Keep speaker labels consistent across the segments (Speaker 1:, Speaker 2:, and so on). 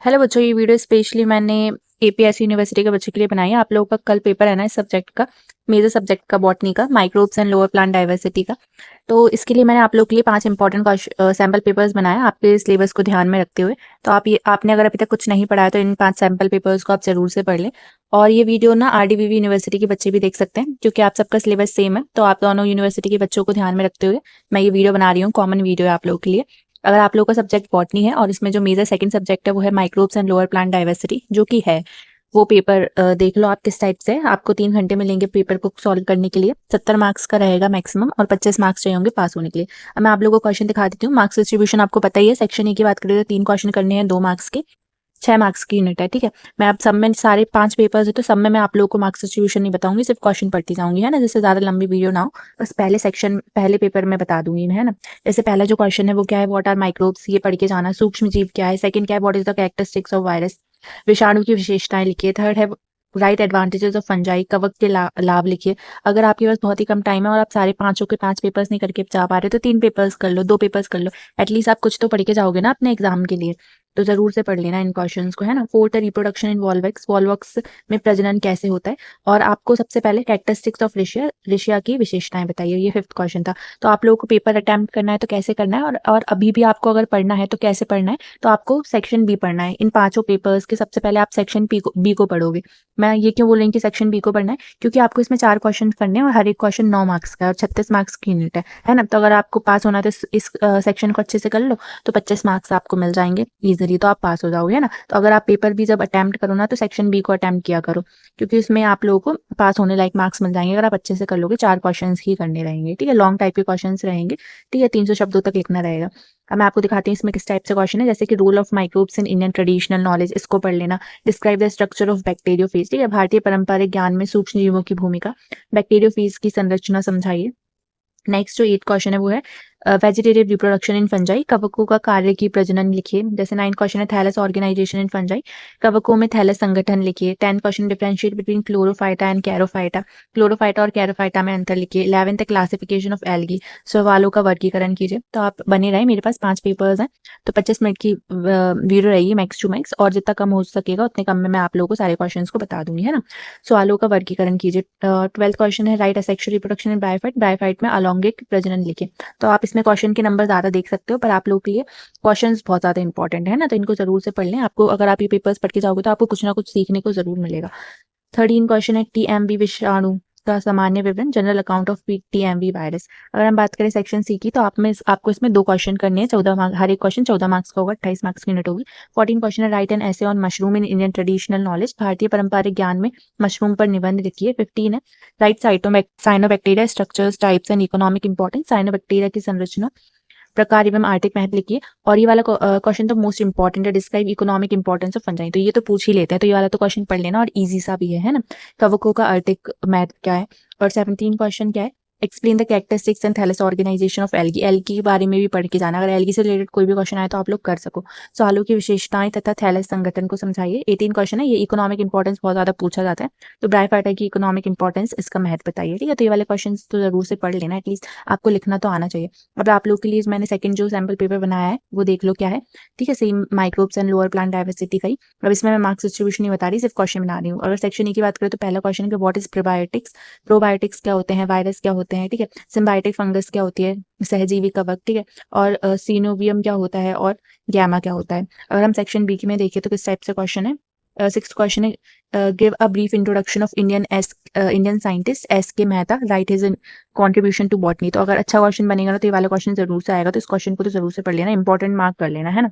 Speaker 1: Hello बच्चों, ये video specially मैंने एपीएस यूनिवर्सिटी के बच्चों के लिए बनाई है। आप लोगों का कल पेपर है ना इस सब्जेक्ट का, मेजर सब्जेक्ट का, बॉटनी का, microbes and lower plant diversity का। तो इसके लिए मैंने आप लोगों के लिए 5 इंपॉर्टेंट सैम्पल पेपर्स बनाए हैं आपके सिलेबस को ध्यान में रखते हुए। तो आपने अगर अभी तक कुछ नहीं पढ़ा है तो इन 5 सैम्पल पेपर्स को आप जरूर से पढ़ लें। और ये वीडियो ना आरडीवीवी यूनिवर्सिटी के बच्चे भी देख सकते हैं, क्योंकि आप सबका सिलेबस सेम है। तो आप दोनों यूनिवर्सिटी के बच्चों को ध्यान में रखते हुए मैं ये वीडियो बना रही हूँ। कॉमन वीडियो है आप लोगों के लिए। अगर आप लोगों का सब्जेक्ट बॉटनी है और इसमें जो मेजर सेकंड सब्जेक्ट है वो है microbes and lower plant diversity, जो कि है वो पेपर देख लो आप किस टाइप से है। आपको 3 घंटे मिलेंगे पेपर को सॉल्व करने के लिए। 70 मार्क्स का रहेगा मैक्सिमम और 25 मार्क्स चाहिए होंगे पास होने के लिए। अब मैं आप लोगों को क्वेश्चन दिखा देती हूँ। मार्क्स डिस्ट्रीब्यूशन आपको पता ही है। सेक्शन ए की बात करें तो 3 क्वेश्चन करने हैं, 2 मार्क्स के, 6 मार्क्स की यूनिट है। ठीक है, मैं अब सब में सारे 5 पेपर्स है तो सब में मैं आप लोगों को मार्क्स डिस्ट्रीब्यूशन नहीं बताऊंगी, सिर्फ क्वेश्चन पढ़ती जाऊंगी, है ना, जिससे ज्यादा लंबी वीडियो ना हो। बस पहले सेक्शन पहले पेपर में बता दूंगी मैं, है ना। जैसे पहला जो क्वेश्चन है वो क्या है, व्हाट आर माइक्रोब्स, ये पढ़ के जाना। सूक्ष्म जीव क्या है। सेकंड क्या है, what is the characteristics of virus, विषाणु की विशेषताएं लिखिए। थर्ड है राइट एडवांटेजेस ऑफ फंजाई, कवक के लाभ लिखिए। अगर आपके पास बहुत ही कम टाइम है और आप सारे 5 के 5 पेपर्स नहीं करके जा पा रहे तो 3 पेपर्स कर लो, 2 पेपर्स कर लो। एटलीस्ट आप कुछ तो पढ़ के जाओगे ना अपने एग्जाम के लिए, तो जरूर से पढ़ लेना इन क्वेश्चंस को, है ना। फोर्थ है रिप्रोडक्शन इन वॉल्वक्स, वॉल्वक्स में प्रजनन कैसे होता है। और आपको सबसे पहले कैरेक्टरिस्टिक्स ऑफ रेशिया, रेशिया की विशेषताएं बताइए। ये 5th क्वेश्चन था। तो आप लोगों को पेपर अटेम्प्ट करना है तो कैसे करना है, और अभी भी आपको अगर पढ़ना है तो कैसे पढ़ना है। तो आपको सेक्शन बी पढ़ना है। इन 5 पेपर्स के सबसे पहले आप सेक्शन बी को पढ़ोगे। मैं ये क्यों बोल रही हूँ कि सेक्शन बी को पढ़ना है, क्योंकि आपको इसमें 4 क्वेश्चन करने हैं और हर एक क्वेश्चन 9 मार्क्स का है और 36 मार्क्स की यूनिट है ना। तो अगर आपको पास होना है तो इस सेक्शन को अच्छे से कर लो तो 25 मार्क्स आपको मिल जाएंगे इजीली, तो आप पास हो जाओगे, है ना। तो अगर आप पेपर भी जब अटेम्प्ट करो ना तो सेक्शन बी को अटेम्प्ट किया करो, क्योंकि उसमें आप लोगों को पास होने लायक मार्क्स मिल जाएंगे अगर आप अच्छे से कर लोगे। 4 क्वेश्चन ही करने रहेंगे, ठीक है, लॉन्ग टाइप के क्वेश्चन रहेंगे, ठीक है, 300 शब्दों तक लिखना रहेगा। अब मैं आपको दिखाती हूँ इसमें किस टाइप से क्वेश्चन है। जैसे कि role of microbes in Indian traditional knowledge, इसको पढ़ लेना। Describe the structure of bacteriophage, ठीक है, भारतीय पारंपरिक ज्ञान में सूक्ष्म जीवों की भूमिका। बैक्टीरियोफेज की संरचना समझाइए। नेक्स्ट जो 8th क्वेश्चन है वो है वेजिटेटिव रिप्रोडक्शन इन फंजाई, कवकों का कार्य की प्रजनन लिखिए। जैसे 9th क्वेश्चन है थैलस ऑर्गेनाइजेशन इन फंजाई, कवकों में थैलस संगठन लिखिए। 10th question differentiate between Chlorophyta and Charophyta, Chlorophyta और कैरोफाइटा में अंतर लिखिए। 11th है क्लासिफिकेशन ऑफ एल्गी, सवालों का वर्गीकरण कीजिए। तो आप बने रहे, मेरे पास 5 पेपर्स हैं तो 25 मिनट की वीडियो रहेगी मैक्स टू मैक्स, और जितना कम हो सकेगा उतने कम में मैं आप लोगों को सारे क्वेश्चन को बता दूंगी, है ना। सवालों का वर्गीकरण कीजिए। 12th क्वेश्चन है right asexual reproduction in bryophyte, bryophyte में अलैंगिक प्रजनन लिखिए। तो आप इसमें क्वेश्चन के नंबर ज्यादा देख सकते हो, पर आप लोगों के लिए क्वेश्चंस बहुत ज्यादा इंपॉर्टेंट है ना, तो इनको जरूर से पढ़ लें। आपको अगर आप ये पेपर्स पढ़ के जाओगे तो आपको कुछ ना कुछ सीखने को जरूर मिलेगा। 13 क्वेश्चन है टीएमवी विषाणु का सामान्य विवरण, general account of TMV virus. अगर हम बात करें सेक्शन सी की तो आपको इसमें 2 क्वेश्चन करने हैं, 14 मार्क्स, हर एक क्वेश्चन 14 मार्क्स का होगा, 28 मार्क्स की यूनिट होगी। 14 क्वेश्चन है right an essay on mushroom in Indian traditional knowledge, भारतीय पारंपरिक ज्ञान में मशरूम पर निबंध लिखिए। 15 है right cyanobacteria structures types and economic importance, cyanobacteria की संरचना, प्रकार एवं आर्थिक महत्व लिखिए। और ये वाला क्वेश्चन तो मोस्ट इंपॉर्टेंट है, describe economic importance of fungi, तो ये तो पूछ ही लेते हैं, तो ये वाला तो क्वेश्चन पढ़ लेना और इजी सा भी है ना। कवकों का आर्थिक महत्व क्या है। और 17 क्वेश्चन क्या है, explain the characteristics and thallus organisation of algae, algae के बारे में भी पढ़ के जाना। अगर एल्गी से रिलेटेड कोई भी क्वेश्चन आए तो आप लोग कर सको। सवालों की विशेषताएं तथा थैलेस संगठन को समझाइए। 18 क्वेश्चन है, ये इकोनॉमिक इंपॉर्टेंस बहुत ज्यादा पूछा जाता है, तो ब्रायोफाइटा की इकोनॉमिक इंपॉर्टेंस, इसका महत्व बताइए, ठीक है। तो ये वाले क्वेश्चन तो जरूर से पढ़ लेना, एटलीस्ट आपको लिखना तो आना चाहिए। अब आप लोग के लिए मैंने सेकंड जो सैम्पल पेपर बनाया है वो देख लो क्या है, ठीक है, same microbes and lower plant diversity का ही। अब इसमें मैं मार्क्स डिस्ट्रीब्यूशन नहीं बता रही, सिर्फ क्वेश्चन बना रही हूँ। अगर सेक्शन ए की बात करें तो पहला क्वेश्चन है व्हाट इज प्रोबायोटिक्स, प्रोबायोटिक्स क्या होते हैं, वायरस क्या होते हैं, ठीक है, सिम्बायोटिक फंगस क्या होती है, सहजीवी कवक, ठीक है, और सीनोवियम क्या होता है, और गैमा क्या होता है। अगर हम सेक्शन बी की में देखें तो किस टाइप से क्वेश्चन है। 6th क्वेश्चन है give a brief introduction of Indian scientist S K Mehta, write his contribution to botany. तो अगर अच्छा क्वेश्चन बनेगा ना तो ये वाला क्वेश्चन जरूर से आएगा, तो इस क्वेश्चन को तो जरूर से पढ़ लेना, इंपॉर्टेंट मार्क कर लेना, है ना।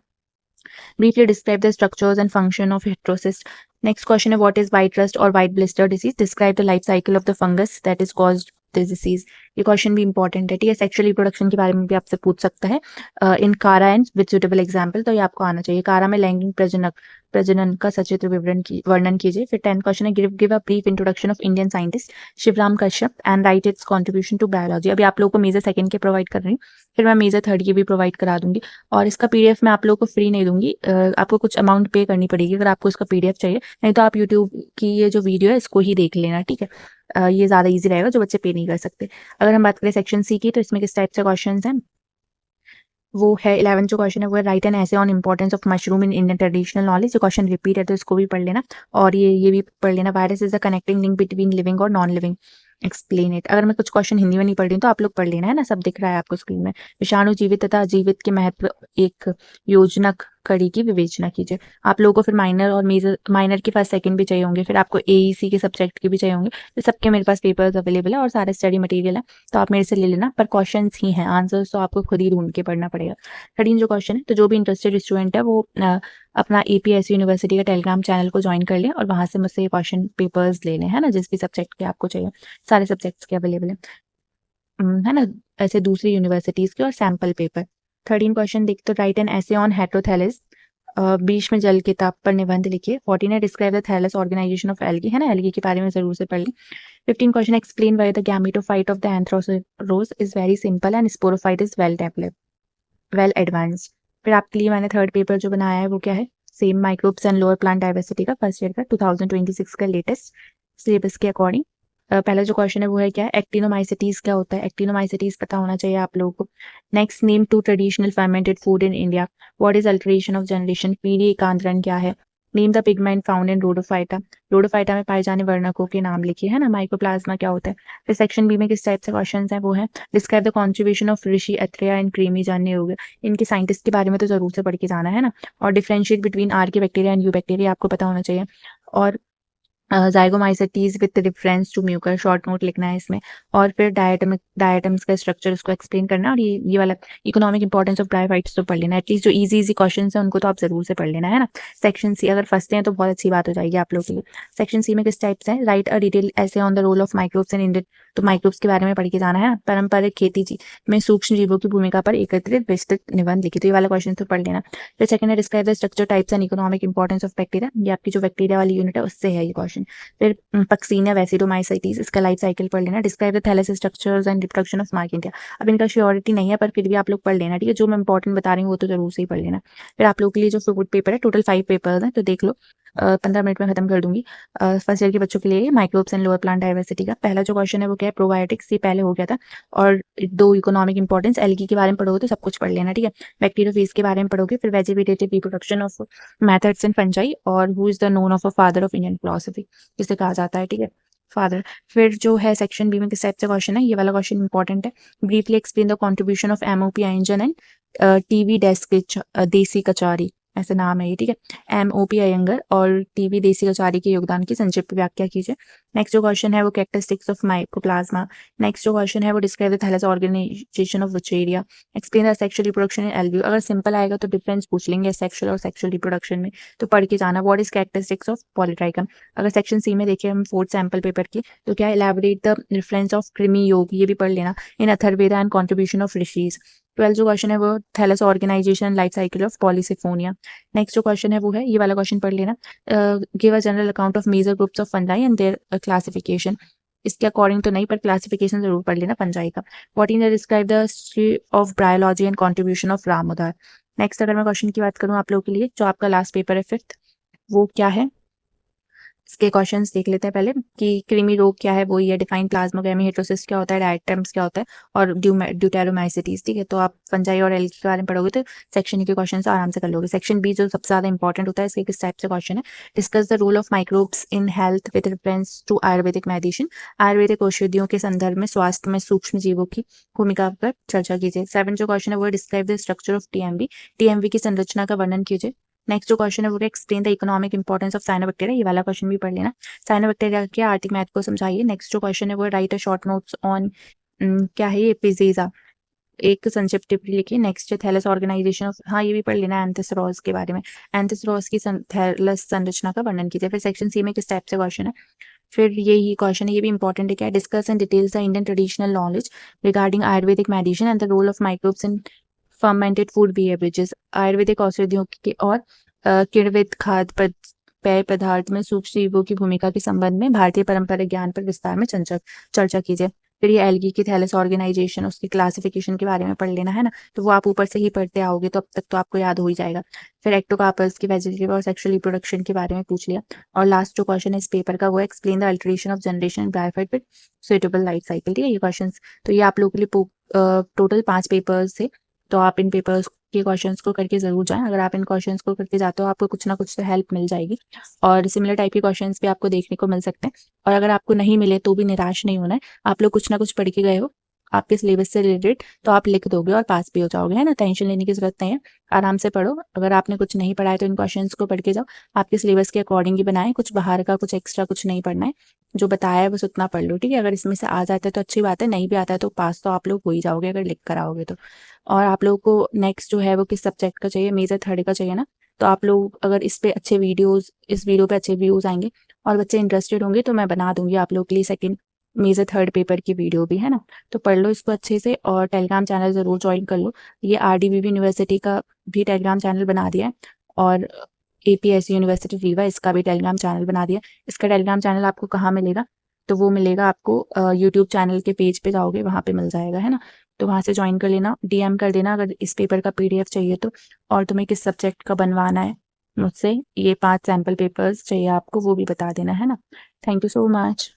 Speaker 1: Briefly describe the structures and function of heterocyst. Next question है what is white rust or white blister disease? Describe the life cycle of the fungus that is caused this disease. ये question भी important है, ठीक है। Sexual reproduction के बारे में भी आपसे पूछ सकता है। इन कारा एंड विद सुटेबल एग्जाम्पल, तो ये आपको आना चाहिए। कारा में लैंगिक प्रजनन का सचित्र वर्णन कीजिए। फिर 10th क्वेश्चन है give a brief introduction of Indian scientist Shivram Kashyap and write its contribution to biology. अभी आप लोगों को मेजर सेकंड के प्रोवाइड कर रही हूँ, फिर मैं मेजर थर्ड की भी प्रोवाइड करा दूंगी। और इसका पीडीएफ मैं आप लोगों को फ्री नहीं दूंगी, आपको कुछ अमाउंट पे करनी पड़ेगी अगर आपको इसका पीडीएफ चाहिए, नहीं तो आप यूट्यूब की ये जो वीडियो है इसको ही देख लेना, ठीक है। ये ज्यादा इजी रहेगा जो बच्चे पे नहीं कर सकते। अगर हम बात करें सेक्शन सी की तो इसमें किस टाइप से क्वेश्चन हैं। वो है 11 जो क्वेश्चन है वो है right an essay on importance of mushroom in Indian traditional knowledge. जो क्वेश्चन रिपीट है तो इसको भी पढ़ लेना, और ये भी पढ़ लेना। Virus is the connecting link between living और नॉन लिविंग, एक्सप्लेन इट। अगर मैं कुछ क्वेश्चन हिंदी में नहीं पढ़ रही हूँ तो आप लोग पढ़ लेना, है ना, सब दिख रहा है आपको स्क्रीन में। विषाणु जीवित तथा अजीवित के महत्व एक योजनक कड़ी की विवेचना कीजिए। आप लोगों को फिर माइनर और मेजर, माइनर के पास सेकंड भी चाहिए होंगे, फिर आपको एईसी के सब्जेक्ट के भी चाहिए होंगे। तो सबके मेरे पास पेपर्स अवेलेबल है और सारे स्टडी मटेरियल है, तो आप मेरे से ले लेना। पर क्वेश्चंस ही हैं, आंसर्स तो आपको खुद ही ढूंढ के पढ़ना पड़ेगा। 13 जो क्वेश्चन है, तो जो भी इंटरेस्टेड स्टूडेंट है वो अपना एपीएससी यूनिवर्सिटी का टेलीग्राम चैनल को ज्वाइन कर लें और वहां से मुझसे ये क्वेश्चन पेपर्स ले लें, है ना, जिस भी सब्जेक्ट के आपको चाहिए। सारे सब्जेक्ट्स के अवेलेबल है, है ना, ऐसे दूसरी यूनिवर्सिटीज के। और सैम्पल पेपर 13 क्वेश्चन देख, तो write an essay on heterothallus, बीच में जल के ताप पर निबंध लिखिए। 14 है describe the thallus organisation of algae, है ना, एल्गी के बारे में जरूर से पढ़ लें। 15 question explain why the gametophyte of the Anthoceros is very simple and sporophyte is well developed, well advanced. फिर आपके लिए मैंने थर्ड पेपर जो बनाया है वो क्या है, same microbes and lower plant diversity का फर्स्ट ईयर का 2026 का लेटेस्ट सिलेबस के अकॉर्डिंग। पहला जो क्वेश्चन है वो है क्या है, एक्टिनोमाइसिटीज क्या होता है। एक्टिनोमाइसिटीज पता होना चाहिए आप लोगों को। Next, name 2 traditional fermented food in India. What is alteration of generation, पीढ़ी एकांतरण क्या है। Name the pigment found in Rhodophyta, Rhodophyta में पाए जाने वर्णकों के नाम लिखिए, है ना। माइक्रोप्लाज्मा क्या होता है। फिर सेक्शन बी में किस टाइप से क्वेश्चन है वो है, describe the contribution of Rishi Atreya in क्रीमी, जानने होंगे इनके साइंटिस्ट के बारे में तो जरूर से पढ़ के जाना है ना। और differentiate between archaebacteria and eubacteria आपको पता होना चाहिए। और zygomycetes with reference to mucor, short note लिखना है इसमें। और फिर डायटम्स का स्ट्रक्चर उसको एक्सप्लेन करना। और ये वाला इकोनॉमिक इंपॉर्टेंस ऑफ ब्रायोफाइट्स तो पढ़ लेना, एटलीस्ट जो इजी क्वेश्चन है उनको तो आप जरूर से पढ़ लेना, है ना। सेक्शन सी अगर फंसते हैं तो बहुत अच्छी बात हो जाएगी आप लोगों के लिए। सेक्शन सी में किस टाइप्स है, write a detail essay on the role of microbes in Indian, तो माइक्रोब्स के बारे में पढ़ के जाना है। पारंपरिक खेती जी में सूक्ष्म जीवों की भूमिका पर एकत्रित विस्तृत निबंध लिखिए, तो ये वाला क्वेश्चन तो पढ़ लेना। फिर सेकंड है describe the structure types and economic importance of bacteria, ये आपकी जो बैक्टीरिया वाली यूनिट है उससे है ये क्वेश्चन। फिर पक्सीनिया वैसिडोमाइसाइटिस, इसका लाइफ साइकिल पढ़ लेना। Describe the thallus structures and reproduction of Marchantia, अब इनका श्योरिटी नहीं है पर फिर भी आप लोग पढ़ लेना, ठीक है। जो मैं इंपॉर्टेंट बता रही हूँ वो तो जरूर से ही पढ़ लेना। फिर आप लोगों के लिए जो फुड पेपर है, टोटल 5 पेपर्स हैं, तो देख लो, 15 मिनट में खत्म कर दूंगी। फर्स्ट ईयर के बच्चों के लिए microbes and lower plant diversity का पहला जो क्वेश्चन है वो क्या है, प्रोबायोटिक्स, ये पहले हो गया था। और 2 इकोनॉमिक इंपॉर्टेंस, एल्गी के बारे में पढ़ोगे तो सब कुछ पढ़ लेना, ठीक है। बैक्टीरियोफेज के बारे में पढ़ोगे, फिर vegetative reproduction of methods in fungi, और who is the known of a father of Indian philosophy, जिसे कहा जाता है, ठीक है, फादर। फिर जो है सेक्शन बी में किस टाइप से क्वेश्चन है, ये वाला क्वेश्चन इंपॉर्टेंट है। Briefly explain the contribution of MOP engine and TV desk देसी कचौरी, ऐसे नाम है ये, ठीक है। एमओपी अयंगर और टीवी देसी कचौरी के योगदान की संक्षिप्त व्याख्या कीजिए। नेक्स्ट जो क्वेश्चन है वो कैरेक्टरिस्टिक्स ऑफ माइक्रोप्लाज्मा। नेक्स्ट जो क्वेश्चन है वो describe the thallus organisation of Vaucheria. Explain the sexual reproduction in Ulva, अगर सिंपल आएगा तो डिफरेंस पूछ लेंगे सेक्सुअल और सेक्सुअल रिप्रोडक्शन में, तो पढ़ के जाना। What is characteristics of Polytrichum. अगर सेक्शन सी में देखिए हम 4th सैंपल पेपर की, तो क्या इलैबोरेट द रेफरेंस ऑफ कृमि योग, ये भी पढ़ लेना। In Atharvaveda and contribution of rishis. 12 जो क्वेश्चन है वो thallus organisation life cycle of Polysiphonia. Next जो क्वेश्चन है वो है, ये वाला क्वेश्चन पढ़ लेना, give a general account of major groups of fungi and their classification, इसके अकॉर्डिंग तो नहीं पर क्लासिफिकेशन जरूर पढ़ लेना फंजाई का। 14 describe the history of bryology and contribution of Ram Udar. Next अगर मैं क्वेश्चन की बात करूँ आप लोगों के लिए, जो आपका लास्ट पेपर है 5th, वो क्या है, इसके क्वेश्चंस देख लेते हैं पहले कि कृमि रोग क्या है, वो ये डिफाइन प्लाज्मोग्रामी, हेट्रोसिस क्या होता है, डायटम्स क्या होता है, और ड्यूटेरोमाइसिटीज, ठीक है। तो आप फंजाई और एल्गी के बारे में पढ़ोगे तो सेक्शन के क्वेश्चन आराम से कर लोगे। सेक्शन बी जो सबसे ज्यादा इंपॉर्टेंट होता है, इसके किस टाइप से क्वेश्चन है, discuss the role of microbes in health with reference to Ayurvedic medicine, आयुर्वेदिक औषधियों के संदर्भ में स्वास्थ्य में सूक्ष्म जीवों की भूमिका पर चर्चा कीजिए। 7 जो क्वेश्चन है वो describe the structure of TMV, TMV की संरचना का वर्णन कीजिए। नेक्स्ट जो क्वेश्चन है वो explain the economic importance of cyanobacteria, ये वाला क्वेश्चन भी पढ़ लेना। साइनोबैक्टीरिया के आर्टिक मैथ को समझाइए। नेक्स्ट जो क्वेश्चन है वो right a short notes on, क्या है ये, पिजेजा, एक संक्षिप्त टिप्पणी लिखिए। नेक्स्ट थैलेस ऑर्गेनाइजेशन ऑफ, हाँ ये भी पढ़ लेना, एंथेसरोज के बारे में, एंथेसरोज की थैलेस संरचना का वर्णन कीजिए। फिर सेक्शन सी में किस टाइप से क्वेश्चन है, फिर यही क्वेश्चन है, ये भी इंपॉर्टेंट है, क्या discuss and details the Indian traditional knowledge regarding Ayurvedic medicine and the role of microbes in fermented food beverages, आयुर्वेदिक औषधियों के और किण्वित खाद्य पेय पदार्थ में सूक्ष्म जीवों की भूमिका के संबंध में भारतीय परंपरिक ज्ञान पर विस्तार में चर्चा कीजिए। फिर ये एल्गी की थैलेस ऑर्गेनाइजेशन, उसकी क्लासिफिकेशन के बारे में पढ़ लेना, है ना, तो वो आप ऊपर से ही पढ़ते आओगे तो अब तक तो आपको याद हो ही जाएगा। फिर एक्टोकार्पस की वेजिटेटिव और सेक्सुअल रिप्रोडक्शन के बारे में पूछ लिया। और लास्ट जो क्वेश्चन है इस पेपर का वो explain the alteration of generation bryophyte with suitable life cycle, ठीक है, ये क्वेश्चन। तो ये आप लोगों के लिए टोटल 5 पेपर्स थे, तो आप इन पेपर्स के क्वेश्चंस को करके ज़रूर जाएं। अगर आप इन क्वेश्चंस को करके जाते हो आपको कुछ ना कुछ तो हेल्प मिल जाएगी और सिमिलर टाइप के क्वेश्चंस भी आपको देखने को मिल सकते हैं। और अगर आपको नहीं मिले तो भी निराश नहीं होना है, आप लोग कुछ ना कुछ पढ़ के गए हो आपके सिलेबस से रिलेटेड, तो आप लिख दोगे और पास भी हो जाओगे, है ना। टेंशन लेने की ज़रूरत नहीं है, आराम से पढ़ो। अगर आपने कुछ नहीं पढ़ा है तो इन क्वेश्चंस को पढ़ के जाओ, आपके सिलेबस के अकॉर्डिंग ही बनाएं, कुछ बाहर का कुछ एक्स्ट्रा कुछ नहीं पढ़ना है, जो बताया है बस उतना पढ़ लो, ठीक है। अगर इसमें से आ जाता है तो अच्छी बात है, नहीं भी आता है तो पास तो आप लोग हो ही जाओगे अगर लिख कर आओगे तो। और आप लोगों को नेक्स्ट जो है वो किस सब्जेक्ट का चाहिए, मेजर थर्ड का चाहिए ना, तो आप लोग अगर इस पे अच्छे वीडियोस, इस वीडियो पे अच्छे व्यूज़ आएंगे और बच्चे इंटरेस्टेड होंगे तो मैं बना दूंगी आप लोग के लिए सेकंड मेजर थर्ड पेपर की वीडियो भी, है ना। तो पढ़ लो इसको अच्छे से और टेलीग्राम चैनल ज़रूर ज्वाइन कर लो। ये RDBB यूनिवर्सिटी का भी टेलीग्राम चैनल बना दिया है और APSU यूनिवर्सिटी रीवा इसका भी टेलीग्राम चैनल बना दिया। इसका टेलीग्राम चैनल आपको कहाँ मिलेगा, तो वो मिलेगा आपको यूट्यूब चैनल के पेज पे जाओगे वहाँ पे मिल जाएगा, है ना। तो वहाँ से ज्वाइन कर लेना, DM कर देना अगर इस पेपर का PDF चाहिए तो, और तुम्हें किस सब्जेक्ट का बनवाना है मुझसे, ये 5 सैम्पल पेपर्स चाहिए आपको वो भी बता देना, है ना। Thank you so much.